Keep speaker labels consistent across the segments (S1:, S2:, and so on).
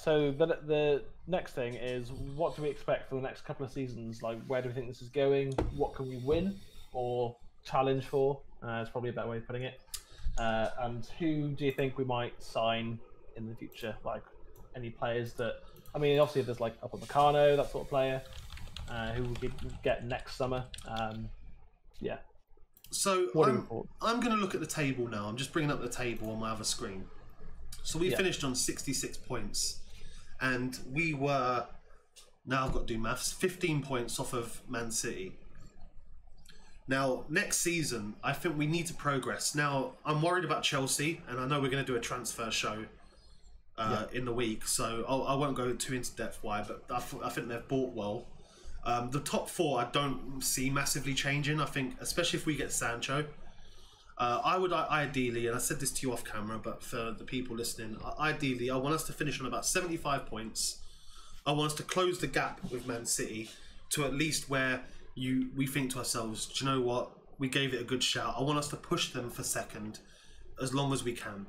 S1: So the next thing is, what do we expect for the next couple of seasons? Like, where do we think this is going? What can we win or challenge for? Is probably a better way of putting it. And who do you think we might sign in the future? Like, any players that, I mean, obviously there's like Upamecano, that sort of player, who we could get next summer. Yeah.
S2: So I'm going to look at the table now. I'm just bringing up the table on my other screen. So we finished on 66 points, and we were, now I've got to do maths, 15 points off of Man City. Now, next season, I think we need to progress. Now, I'm worried about Chelsea, and I know we're going to do a transfer show in the week, so I won't go too into depth why, but I think they've bought well. The top four I don't see massively changing. I think, especially if we get Sancho, I would ideally, and I said this to you off camera, but for the people listening, ideally I want us to finish on about 75 points. I want us to close the gap with Man City to at least where we think to ourselves, do you know what, we gave it a good shout. I want us to push them for second as long as we can.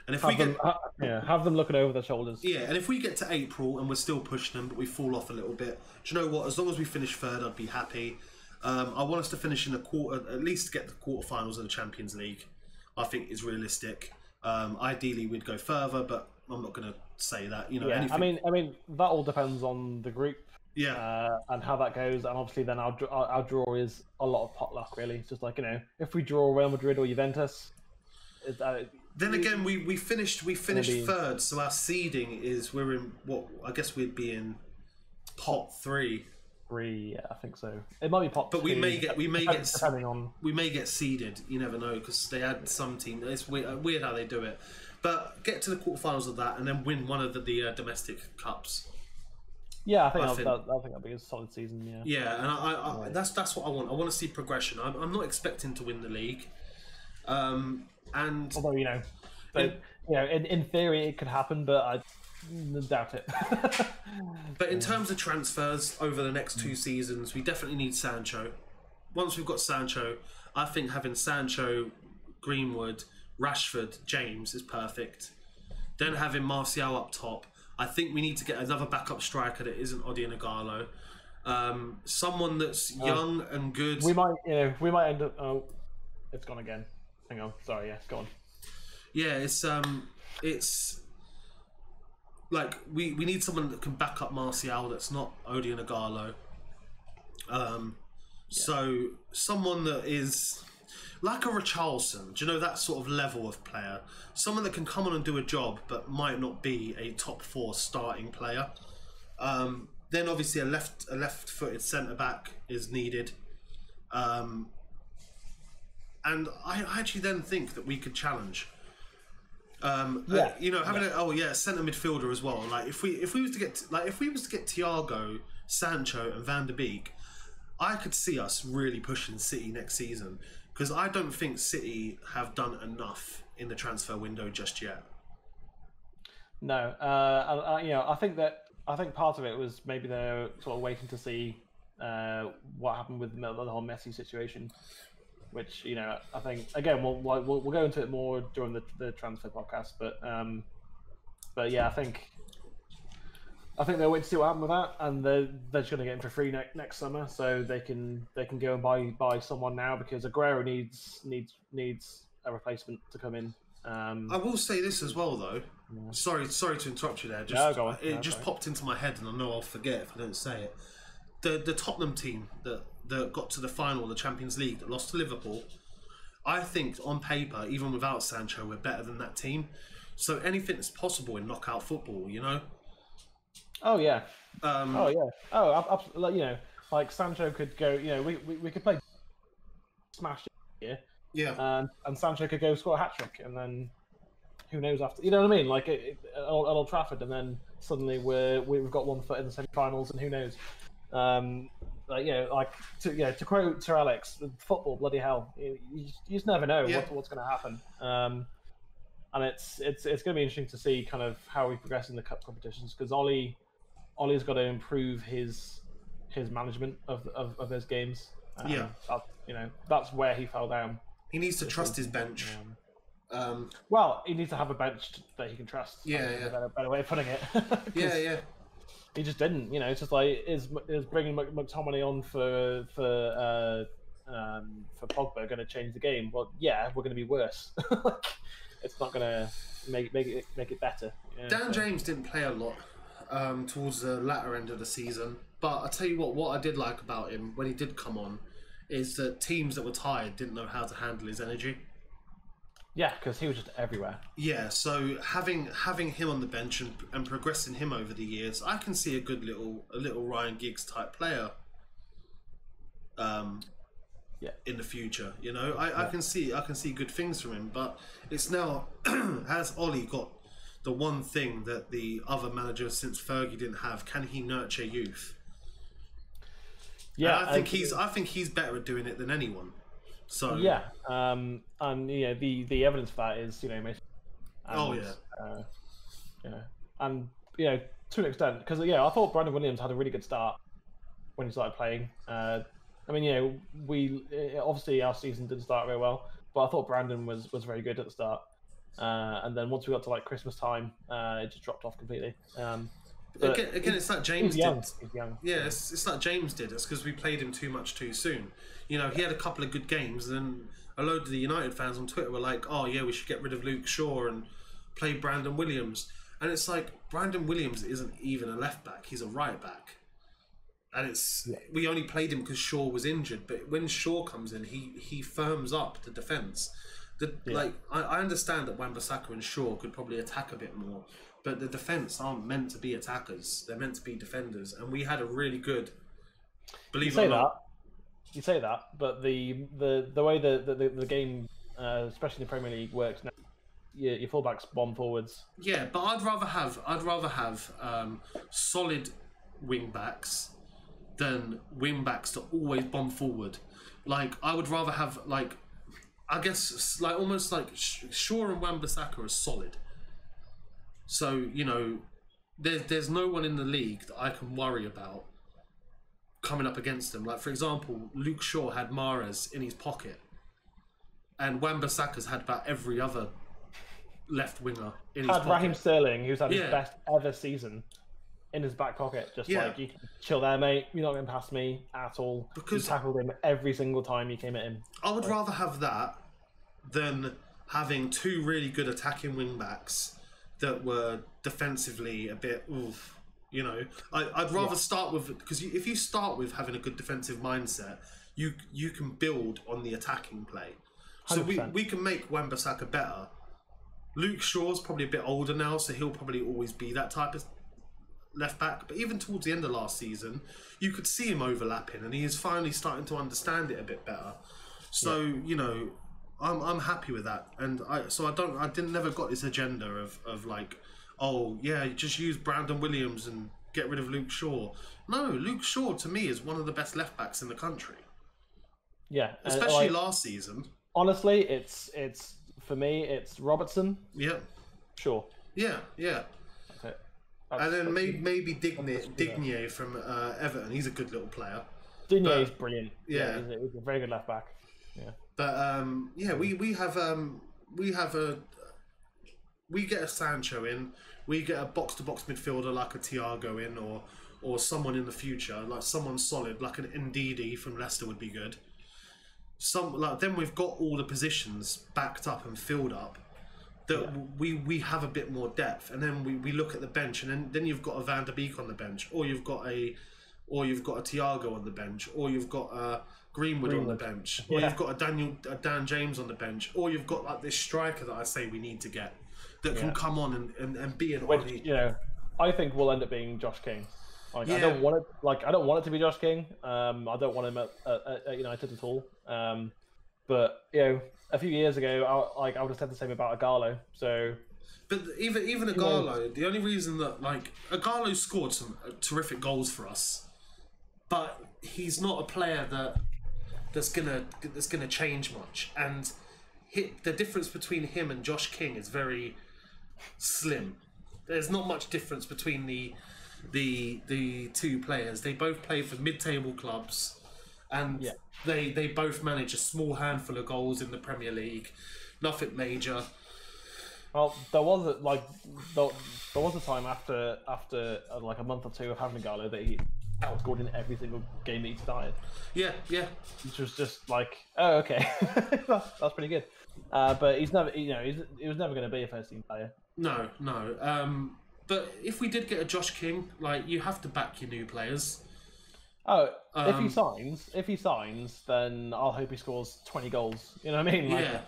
S2: And if
S1: have them looking over their shoulders.
S2: Yeah, and if we get to April and we're still pushing them, but we fall off a little bit, do you know what? As long as we finish third, I'd be happy. I want us to finish in at least get the quarterfinals of the Champions League. I think is realistic. Ideally, we'd go further, but I'm not going to say that. You know,
S1: yeah. I mean, that all depends on the group.
S2: Yeah.
S1: And how that goes, and obviously then our draw is a lot of potluck. Really, it's just like, you know, if we draw Real Madrid or Juventus.
S2: Then again, we finished third, so our seeding is, we're in what I guess we'd be in pot 3.
S1: Yeah, I think so. It might be pot 2.
S2: But we may get
S1: depending on,
S2: we may get seeded. You never know, because they had some team. It's weird how they do it. But get to the quarterfinals of that, and then win one of the domestic cups.
S1: Yeah, I think that'll be a solid season. Yeah.
S2: Yeah, and I that's what I want. I want to see progression. I'm not expecting to win the league. And
S1: although, you know, but you know, in theory it could happen, but I doubt it.
S2: But in terms of transfers over the next 2 seasons, we definitely need Sancho. Once we've got Sancho, I think having Sancho, Greenwood, Rashford, James is perfect. Then having Martial up top. I think we need to get another backup striker that isn't Odion Ighalo. Someone that's young and good.
S1: We might end up. Oh, it's gone again. Hang on, sorry. Yeah, go on.
S2: Yeah, it's like we need someone that can back up Martial that's not Odion Ighalo. So someone that is like a Richarlison, do you know, that sort of level of player? Someone that can come on and do a job, but might not be a top 4 starting player. Then obviously a left-footed centre back is needed. And I actually then think that we could challenge. You know, having a centre midfielder as well. Like if we was to get Thiago, Sancho, and Van der Beek, I could see us really pushing City next season, because I don't think City have done enough in the transfer window just yet.
S1: No, you know, I think part of it was maybe they're sort of waiting to see what happened with the whole Messi situation. Which, you know, I think again we'll go into it more during the transfer podcast, but yeah, I think they'll wait to see what happens with that, and they're just going to get him for free next summer, so they can go and buy someone now, because Aguero needs a replacement to come in.
S2: I will say this as well, though. Yeah. Sorry to interrupt you there.
S1: Go on.
S2: It just popped into my head, and I know I'll forget if I don't say it. The Tottenham team that got to the final of the Champions League that lost to Liverpool, I think on paper, even without Sancho, we're better than that team. So anything is possible in knockout football, you know?
S1: Oh yeah. Absolutely. You know, like Sancho could go. You know, we could play smash here.
S2: Yeah.
S1: And Sancho could go score a hat trick, and then who knows after? You know what I mean? Like at Old Trafford, and then suddenly we've got one foot in the semi-finals, and who knows? Like, you know, like to quote Sir Alex, football, bloody hell, you just never know what's going to happen. And it's going to be interesting to see kind of how we progress in the cup competitions, because Ollie's got to improve his management of those games. You know, that's where he fell down.
S2: He needs to trust his bench.
S1: Well, he needs to have a bench that he can trust.
S2: Yeah,
S1: A better way of putting it.
S2: yeah.
S1: He just didn't. It's just like is bringing McTominay on for Pogba going to change the game? Well, yeah, we're going to be worse. It's not going to make it better.
S2: Dan James didn't play a lot towards the latter end of the season, but I tell you what I did like about him when he did come on is that teams that were tired didn't know how to handle his energy.
S1: Yeah, because he was just everywhere.
S2: Yeah, so having him on the bench and progressing him over the years, I can see a little Ryan Giggs type player. In the future, I can see good things from him, but it's now has Ollie got the one thing that the other manager since Fergie didn't have? Can he nurture youth? Yeah, and I think he's better at doing it than anyone. So
S1: yeah, and the evidence for that is and to an extent because I thought Brandon Williams had a really good start when he started playing. We obviously our season didn't start very well, but I thought Brandon was very good at the start, and then once we got to like Christmas time, it just dropped off completely.
S2: Again, it's like James did.
S1: He's young.
S2: Yeah, it's like James did. It's because we played him too much too soon. He had a couple of good games, and then a load of the United fans on Twitter were like, "Oh yeah, we should get rid of Luke Shaw and play Brandon Williams." And it's like Brandon Williams isn't even a left back; he's a right back. And we only played him because Shaw was injured. But when Shaw comes in, he firms up the defence. I understand that Wan-Bissaka and Shaw could probably attack a bit more, but the defence aren't meant to be attackers. They're meant to be defenders. And we had a really good.
S1: You say that, but the way the game, especially in the Premier League, works now, your fullbacks bomb forwards.
S2: Yeah, but I'd rather have solid wing backs than wing backs that always bomb forward. Like I would rather have almost like Shaw and Wan-Bissaka are solid. So there's no one in the league that I can worry about coming up against them. Like for example, Luke Shaw had Mahrez in his pocket, and Wan-Bissaka's had about every other left winger in his pocket.
S1: Raheem Sterling, who's had his best ever season, in his back pocket, just like, you can chill there, mate. You're not getting past me at all. Because you tackled him every single time you came at him.
S2: I would rather have that than having two really good attacking wing backs that were defensively a bit oof. I'd rather start with, because if you start with having a good defensive mindset, you can build on the attacking play. So we can make Wan-Bissaka better. Luke Shaw's probably a bit older now, so he'll probably always be that type of left back. But even towards the end of last season, you could see him overlapping, and he is finally starting to understand it a bit better. So I'm happy with that, and I never got this agenda of like, oh yeah, just use Brandon Williams and get rid of Luke Shaw. No, Luke Shaw to me is one of the best left backs in the country.
S1: Yeah,
S2: especially last season.
S1: Honestly, it's for me, it's Robertson.
S2: Yeah.
S1: Sure.
S2: Yeah. That's it. And then maybe Digne from Everton. He's a good little player.
S1: Digne is brilliant.
S2: Yeah,
S1: he's a very good left back. Yeah.
S2: But we get a Sancho in, we get a box to box midfielder like a Thiago in, or someone in the future, like someone solid, like an Ndidi from Leicester would be good. Then we've got all the positions backed up and filled up. That we have a bit more depth, and then we look at the bench, and then you've got a Van der Beek on the bench, or you've got a Thiago on the bench, or you've got a Greenwood on the bench, or you've got a Dan James on the bench, or you've got like this striker that I say we need to get that can come on and be an
S1: Which, I think will end up being Josh King. I don't want it to be Josh King. I don't want him at United at all. But a few years ago, I would have said the same about Agallo. So,
S2: but even Agallo, the only reason that Agallo scored some terrific goals for us, but he's not a player that's gonna change much. And the difference between him and Josh King is very slim. There's not much difference between the two players. They both play for mid-table clubs, and they both manage a small handful of goals in the Premier League. Nothing major.
S1: Well, there was there was a time after like a month or two of having Gallo that he outscored in every single game that he started.
S2: Yeah, yeah.
S1: Which was just like, oh, okay, that's pretty good. But he's never, he was never going to be a first team player.
S2: No, no. But if we did get a Josh King, like, you have to back your new players.
S1: Oh, if he signs, then I'll hope he scores 20 goals. You know what I mean? Like,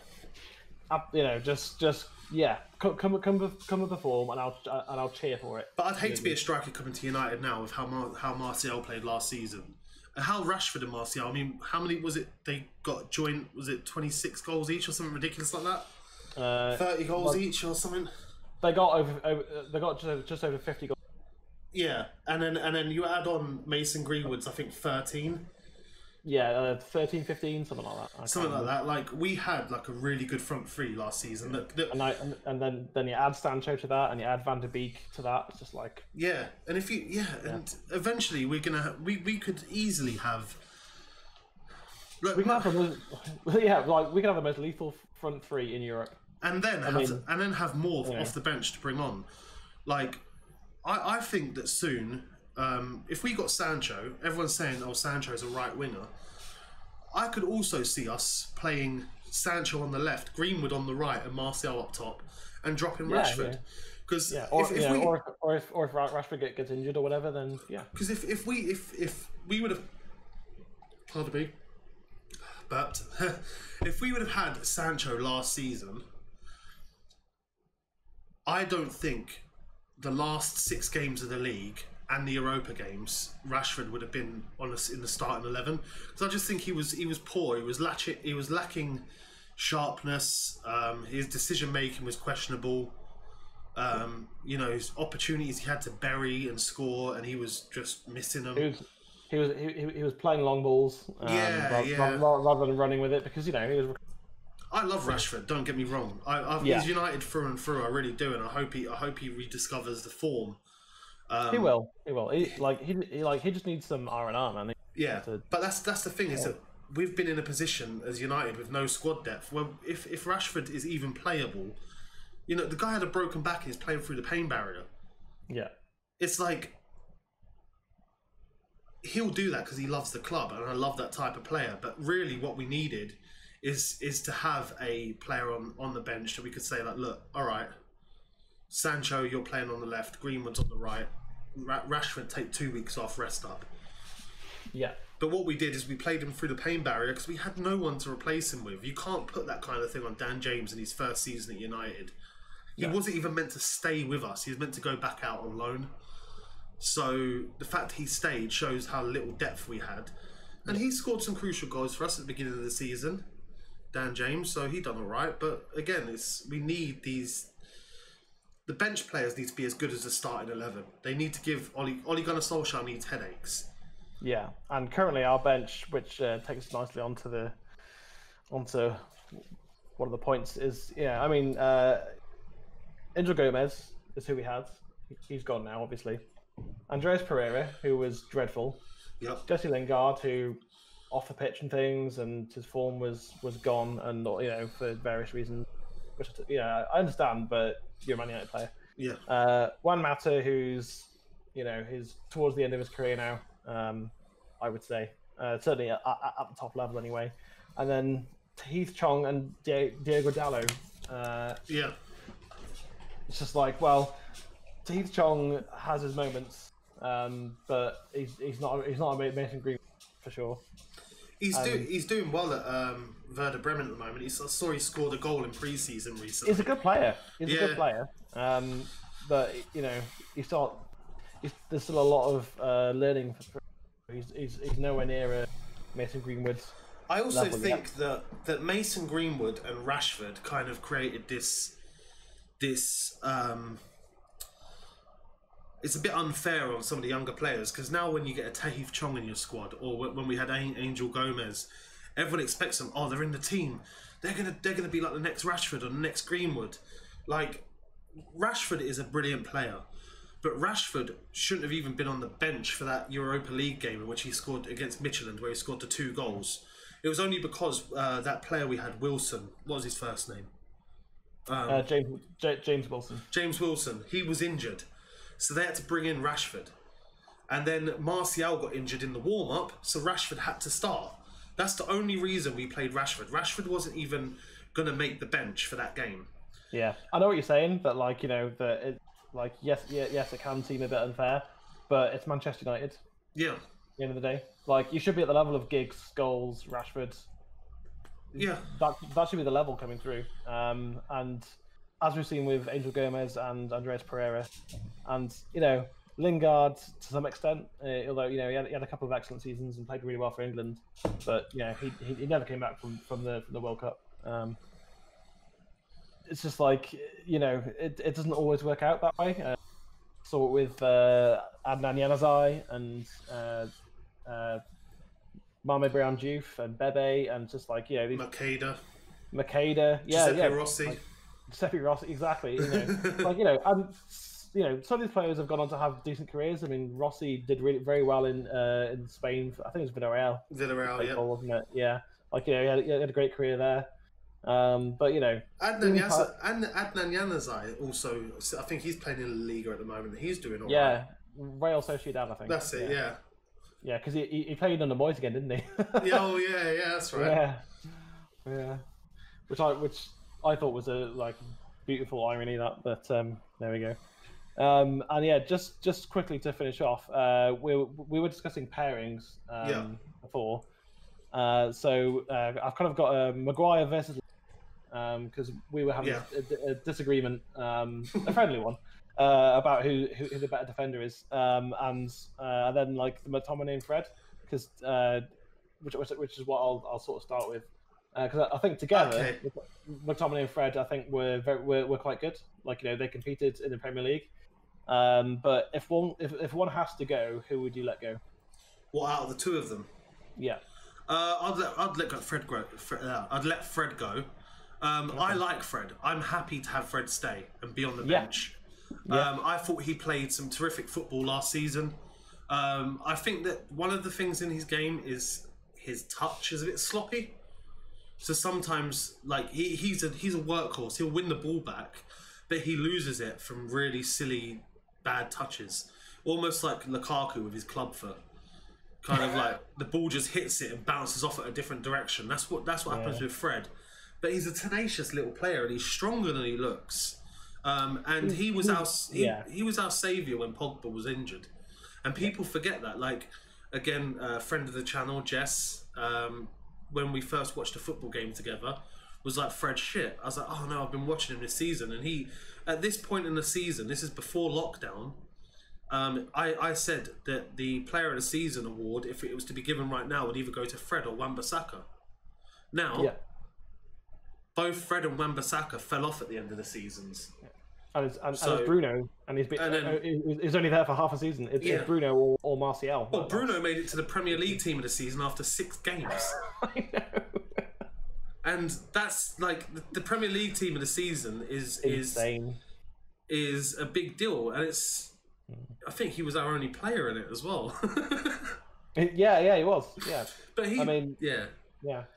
S2: yeah.
S1: Just yeah, come with the form, and I'll cheer for it.
S2: But I'd hate to be a striker coming to United now with how Martial played last season, and how Rashford and Martial. I mean, how many was it they got joint? Was it 26 goals each or something ridiculous like that? 30 goals each or something.
S1: They got They got just over 50 goals.
S2: Yeah, and then you add on Mason Greenwood's, I think 13.
S1: Yeah, 13, 15, something like that.
S2: Something like that. Like, we had like a really good front three last season.
S1: And then you add Sancho to that, and you add Van de Beek to that. It's just like,
S2: yeah. And if you and eventually we're gonna we could easily have. Look,
S1: we can have we can have the most lethal front three in Europe,
S2: and then have more off the bench to bring on. Like, I think that soon. If we got Sancho, everyone's saying, "Oh, Sancho's a right winger." I could also see us playing Sancho on the left, Greenwood on the right, and Martial up top, and dropping Rashford. Because
S1: or if Rashford gets injured or whatever, then yeah.
S2: Because if we would have, pardon me, but if we would have had Sancho last season, I don't think the last 6 games of the league and the Europa games, Rashford would have been on us in the starting 11, because I just think he was poor. He was lacking sharpness. His decision making was questionable. His opportunities he had to bury and score, and he was just missing them.
S1: He was playing long balls, rather than running with it, because he was.
S2: I love Rashford. Don't get me wrong. He's United through and through. I really do, and I hope he rediscovers the form.
S1: He will. He just needs some R&R, man.
S2: But that's the thing, is that we've been in a position as United with no squad depth. Well, if Rashford is even playable, the guy had a broken back and he's playing through the pain barrier.
S1: Yeah,
S2: it's like he'll do that because he loves the club, and I love that type of player. But really, what we needed is to have a player on the bench that we could say, like, look, all right, Sancho, you're playing on the left, Greenwood's on the right. Rashford, take 2 weeks off, rest up.
S1: Yeah.
S2: But what we did is we played him through the pain barrier because we had no one to replace him with. You can't put that kind of thing on Dan James in his first season at United. He wasn't even meant to stay with us. He was meant to go back out on loan. So the fact he stayed shows how little depth we had. And he scored some crucial goals for us at the beginning of the season, Dan James, so he done all right. But again, we need these... The bench players need to be as good as the starting 11. They need to give Ole Gunnar Solskjaer needs headaches.
S1: Yeah, and currently our bench, which takes us nicely onto one of the points, is Angel Gomez is who we had. He's gone now, obviously. Andreas Pereira, who was dreadful.
S2: Yep.
S1: Jesse Lingard, who off the pitch and things, and his form was gone, and for various reasons, which I understand, but you're a Man United player.
S2: Yeah.
S1: Juan Mata, who's he's towards the end of his career now. I would say certainly at the top level anyway, and then Heath Chong and Diego Dallo. It's just like, well, Heath Chong has his moments, but he's not a Mason Green for sure.
S2: He's doing well at Werder Bremen at the moment. I saw he scored a goal in pre-season recently.
S1: He's a good player. He's a good player. But there's still a lot of learning. He's nowhere near Mason Greenwood's.
S2: I also think that Mason Greenwood and Rashford kind of created this. It's a bit unfair on some of the younger players, because now when you get a Tahith Chong in your squad, or when we had Angel Gomez, everyone expects them. Oh, they're in the team. They're gonna be like the next Rashford or the next Greenwood. Like, Rashford is a brilliant player, but Rashford shouldn't have even been on the bench for that Europa League game in which he scored against Midtjylland, where he scored the 2 goals. It was only because that player we had, Wilson, what was his first name?
S1: James Wilson.
S2: James Wilson. He was injured, so they had to bring in Rashford, and then Martial got injured in the warm up, so Rashford had to start. That's the only reason we played Rashford. Rashford wasn't even going to make the bench for that game.
S1: Yeah, I know what you're saying, but like, you know, yes, it can seem a bit unfair, but it's Manchester United.
S2: Yeah.
S1: At the end of the day, like, you should be at the level of Giggs, Scholes, Rashford.
S2: Yeah.
S1: That should be the level coming through. And as we've seen with Angel Gomez and Andreas Pereira, and you know, Lingard to some extent, although you know he had a couple of excellent seasons and played really well for England, but you know he never came back from the World Cup. It's just like, you know, it doesn't always work out that way. Saw it with Adnan Januzaj and Mame Brown Diouf and Bebe, and just like, you know, these Makeda,
S2: Giuseppe Rossi.
S1: Like, Giuseppe Rossi, exactly. You know, like, you know, and you know, some of these players have gone on to have decent careers. I mean, Rossi did very well in Spain. I think it was Villarreal.
S2: Villarreal, yeah,
S1: wasn't it? Yeah, like, you know, he had a great career there. But you know,
S2: Adnan Januzaj also, I think he's playing in La Liga at the moment. He's doing all right.
S1: Yeah, Real Sociedad, I think.
S2: That's it. Yeah.
S1: Yeah, because he played under Moyes again, didn't he?
S2: yeah, that's right.
S1: Yeah. Which I thought was a beautiful irony, that, but there we go. And yeah, just quickly to finish off, we were discussing pairings before. So I've kind of got Maguire versus, because we were having a disagreement, a friendly one, about who the better defender is, and then like the McTominay and Fred, because which is what I'll sort of start with, because I think together McTominay and Fred, I think we're quite good. Like, you know, they competed in the Premier League, but if one has to go, who would you let go?
S2: What, out of the two of them?
S1: Yeah.
S2: I'd let Fred go. I'd let Fred go. I like Fred. I'm happy to have Fred stay and be on the bench. I thought he played some terrific football last season. I think that one of the things in his game is his touch is a bit sloppy. So sometimes, like, he's a workhorse. He'll win the ball back, but he loses it from really silly, bad touches. Almost like Lukaku with his club foot. Kind of like the ball just hits it and bounces off at a different direction. That's what happens with Fred. But he's a tenacious little player and he's stronger than he looks. And he was our saviour when Pogba was injured. And people forget that. Like, again, friend of the channel, Jess, when we first watched a football game together, was like, Fred shit. I was like, oh no, I've been watching him this season. And he, at this point in the season, this is before lockdown, I said that the Player of the Season award, if it was to be given right now, would either go to Fred or Wan-Bissaka. Now, both Fred and Wan-Bissaka fell off at the end of the seasons.
S1: And it's Bruno, and he's only there for half a season. It's Bruno or Martial.
S2: Well, Bruno made it to the Premier League team of the season after 6 games.
S1: I know.
S2: And that's like the Premier League team of the season is
S1: insane.
S2: Is a big deal, and it's. I think he was our only player in it as well.
S1: Yeah, he was. Yeah,
S2: but
S1: yeah.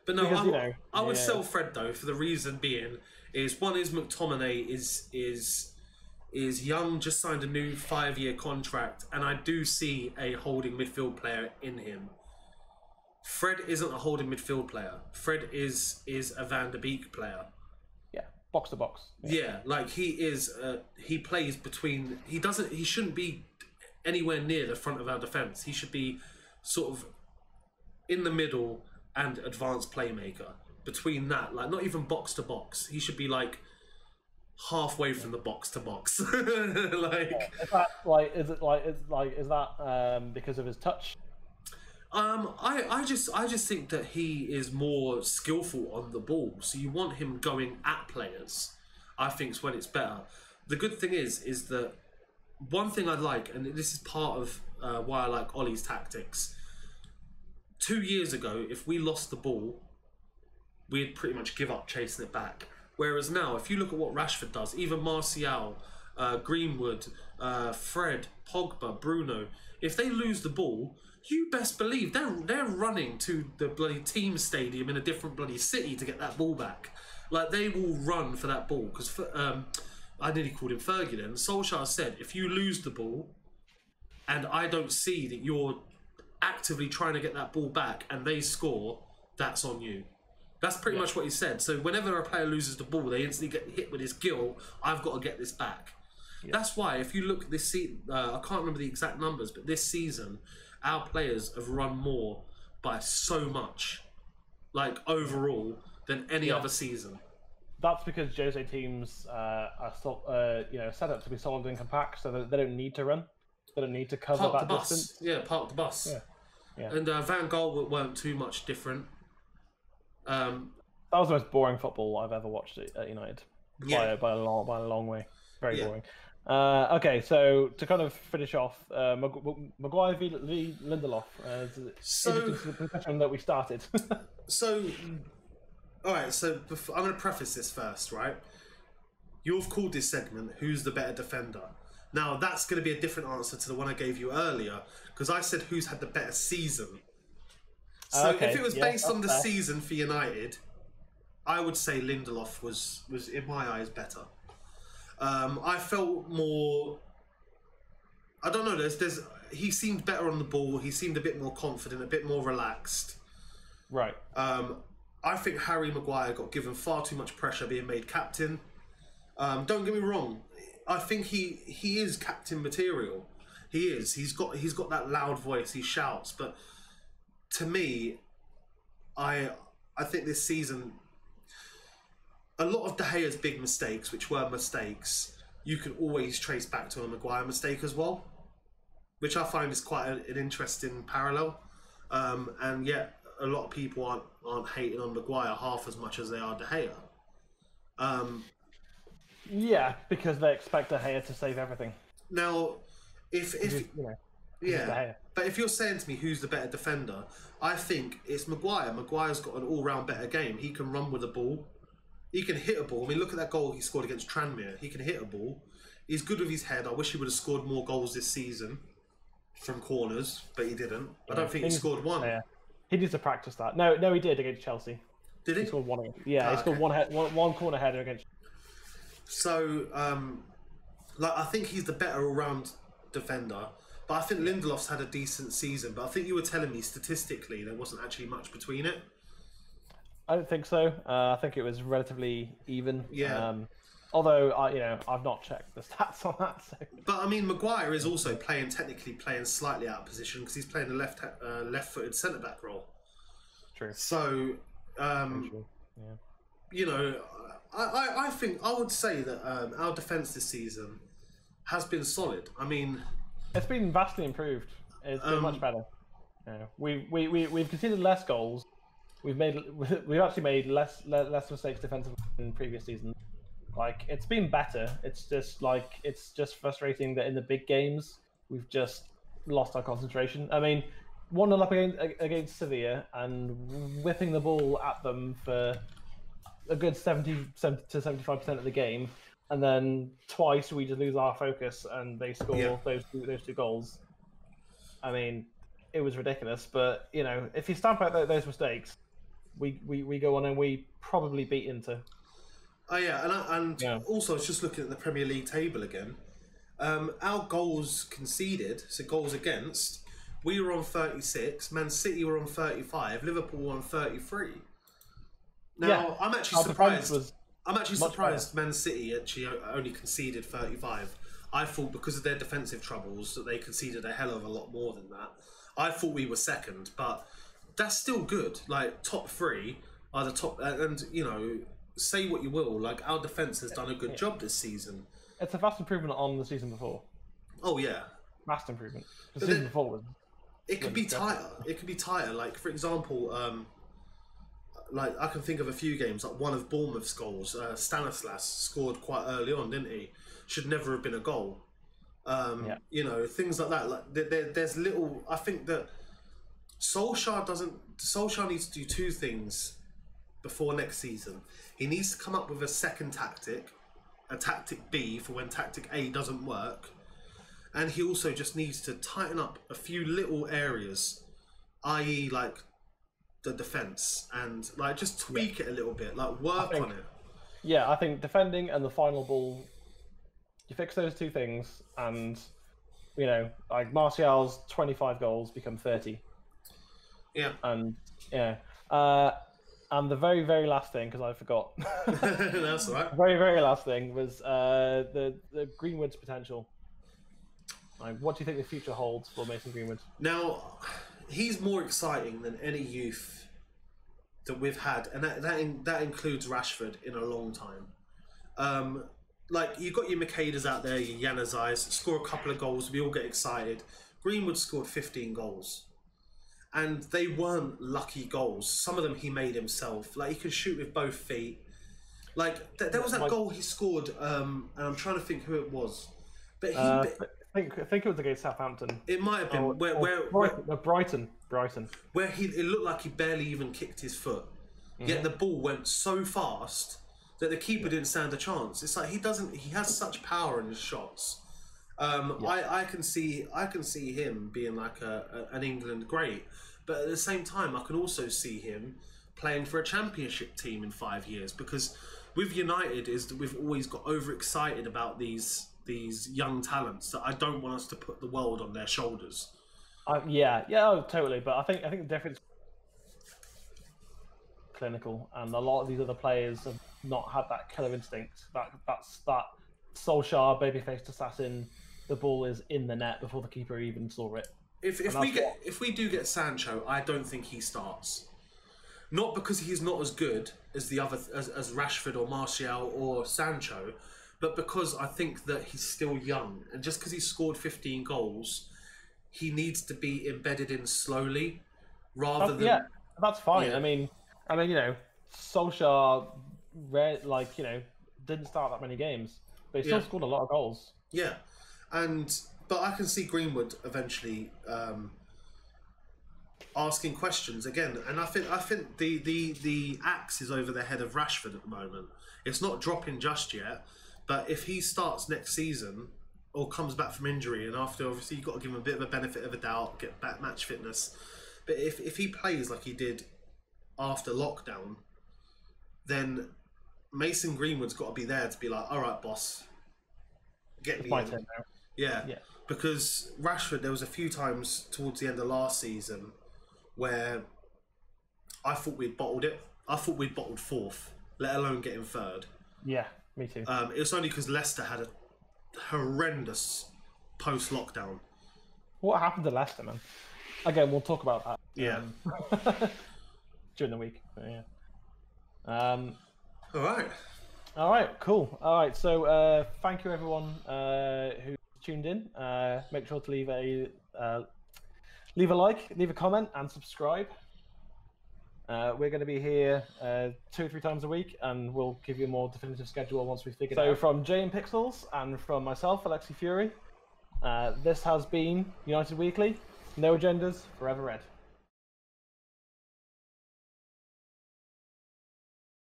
S2: But no, because, I would sell Fred though, for the reason being is McTominay is young, just signed a new 5-year contract, and I do see a holding midfield player in him. Fred isn't a holding midfield player. Fred is a Van der Beek player.
S1: Box to box.
S2: Yeah, like he is. He plays between. He shouldn't be anywhere near the front of our defence. He should be sort of in the middle and advanced playmaker. Between that, like not even box to box. He should be like halfway from the box to box. Like,
S1: is that because of his touch?
S2: I just think that he is more skillful on the ball. So you want him going at players. I think is when it's better. The good thing is that one thing I like, and this is part of why I like Ollie's tactics. 2 years ago, if we lost the ball, we'd pretty much give up chasing it back. Whereas now, if you look at what Rashford does, even Martial, Greenwood, Fred, Pogba, Bruno, if they lose the ball, you best believe they're running to the bloody team stadium in a different bloody city to get that ball back. Like, they will run for that ball. Because I nearly called him Fergie then. Solskjaer said, if you lose the ball and I don't see that you're actively trying to get that ball back and they score, that's on you. That's pretty much what he said. So whenever a player loses the ball, they instantly get hit with his guilt. I've got to get this back. Yeah. That's why, if you look at this season, I can't remember the exact numbers, but this season, our players have run more by so much, like overall, than any other season.
S1: That's because Jose teams are set up to be solid and compact, so they don't need to run. They don't need to cover that distance.
S2: Yeah, park the bus. Yeah. And Van Gaal weren't too much different.
S1: That was the most boring football I've ever watched at United. By a long way. Very boring. Okay, so to kind of finish off, Maguire v Lindelof. The question that we started.
S2: All right. So I'm going to preface this first, right? You've called this segment "Who's the better defender?" Now that's going to be a different answer to the one I gave you earlier, because I said who's had the better season. So if it was based on the season for United, I would say Lindelof was in my eyes better. I felt more. I don't know. He seemed better on the ball. He seemed a bit more confident, a bit more relaxed.
S1: Right.
S2: I think Harry Maguire got given far too much pressure being made captain. Don't get me wrong. I think he is captain material. He is. He's got that loud voice. He shouts. But to me, I think this season, a lot of De Gea's big mistakes, which were mistakes, you can always trace back to a Maguire mistake as well, which I find is quite an interesting parallel. And yet, a lot of people aren't hating on Maguire half as much as they are De Gea.
S1: Yeah, because they expect De Gea to save everything.
S2: Now, but if you're saying to me who's the better defender, I think it's Maguire. Maguire's got an all-round better game. He can run with the ball. He can hit a ball. I mean, look at that goal he scored against Tranmere. He can hit a ball. He's good with his head. I wish he would have scored more goals this season from corners, but he didn't. I don't think he scored one.
S1: Yeah. He needs to practice that. No, he did against Chelsea.
S2: Did he?
S1: He scored one. Yeah, he scored one corner header against.
S2: So, I think he's the better all-round defender. But I think Lindelof's had a decent season. But I think you were telling me statistically there wasn't actually much between it.
S1: I don't think so. I think it was relatively even.
S2: Yeah.
S1: Although I've not checked the stats on that. So.
S2: But I mean, Maguire is also technically playing slightly out of position because he's playing the left-footed centre back role.
S1: True.
S2: So, I think I would say that our defence this season has been solid. I mean,
S1: it's been vastly improved. It's been much better. We've conceded less goals. We've actually made less mistakes defensively in previous seasons. Like, it's been better. It's just frustrating that in the big games we've just lost our concentration. I mean, 1-0 up against Sevilla and whipping the ball at them for a good 70 to 75% of the game, and then twice we just lose our focus and they score those two goals. I mean, it was ridiculous. But if you stamp out those mistakes, we go on and we probably beat Inter.
S2: Oh yeah, and also I was just looking at the Premier League table again. Our goals conceded, so goals against, we were on 36. Man City were on 35. Liverpool were on 33. Now I'm actually surprised. I'm actually surprised Man City actually only conceded 35. I thought because of their defensive troubles that they conceded a hell of a lot more than that. I thought we were second, but that's still good. Like, top three are the top, and say what you will, like, our defence has done a good job this season.
S1: It's a vast improvement on the season before.
S2: Oh yeah,
S1: vast improvement. The season before was.
S2: It could be tighter. It could be tighter. Like, for example, like, I can think of a few games. Like, one of Bournemouth's goals, Stanislas scored quite early on, didn't he? Should never have been a goal. Things like that. Like, there's little. I think that Solskjaer needs to do two things before next season. He needs to come up with a second tactic, a tactic B for when tactic A doesn't work, and he also just needs to tighten up a few little areas, i.e. like the defence, and like just tweak it a little bit, like work on it.
S1: Yeah, I think defending and the final ball, you fix those two things, and like Martial's 25 goals become 30.
S2: Yeah.
S1: And and the very, very last thing, because I forgot.
S2: That's all right.
S1: The very, very last thing was the Greenwood's potential. Like, what do you think the future holds for Mason Greenwood?
S2: Now, he's more exciting than any youth that we've had, and that includes Rashford in a long time. Like, you've got your Makedas out there, your Yanazais, score a couple of goals, we all get excited. Greenwood scored 15 goals. And they weren't lucky goals. Some of them he made himself. Like, he could shoot with both feet. Like, there was that goal he scored, and I'm trying to think who it was. But he...
S1: I think it was against Southampton.
S2: It might have been.
S1: Brighton.
S2: Where it looked like he barely even kicked his foot. Yet the ball went so fast that the keeper didn't stand a chance. It's like he has such power in his shots. I can see him being like an England great, but at the same time I can also see him playing for a championship team in 5 years, because with United is that we've always got overexcited about these young talents that I don't want us to put the world on their shoulders.
S1: Totally. But I think the difference clinical, and a lot of these other players have not had that killer instinct. That's that Solskjaer babyfaced assassin. The ball is in the net before the keeper even saw it.
S2: If we do get Sancho, I don't think he starts. Not because he's not as good as the other as Rashford or Martial or Sancho, but because I think that he's still young, and just because he's scored 15 goals, he needs to be embedded in slowly, rather than.
S1: Yeah, that's fine.
S2: Yeah.
S1: I mean, Solskjaer, didn't start that many games, but he still scored a lot of goals.
S2: Yeah, but I can see Greenwood eventually asking questions again, and I think the axe is over the head of Rashford at the moment. It's not dropping just yet, but if he starts next season or comes back from injury, and after, obviously you've got to give him a bit of a benefit of a doubt, get back match fitness, but if he plays like he did after lockdown, then Mason Greenwood's got to be there to be like, all right, boss, get me in. Now. Yeah, because Rashford, there was a few times towards the end of last season where I thought we'd bottled it. I thought we'd bottled fourth, let alone getting third.
S1: Yeah, me too.
S2: It was only because Leicester had a horrendous post-lockdown.
S1: What happened to Leicester, man? Again, we'll talk about that.
S2: Yeah.
S1: During the week. Yeah. All right, cool. All right, so thank you everyone who tuned in. Make sure to leave a like, leave a comment, and subscribe. We're going to be here 2 or 3 times a week, and we'll give you a more definitive schedule once we've figured it out. So from Jay and Pixels, and from myself, Alexi Fury, this has been United Weekly. No agendas, forever red.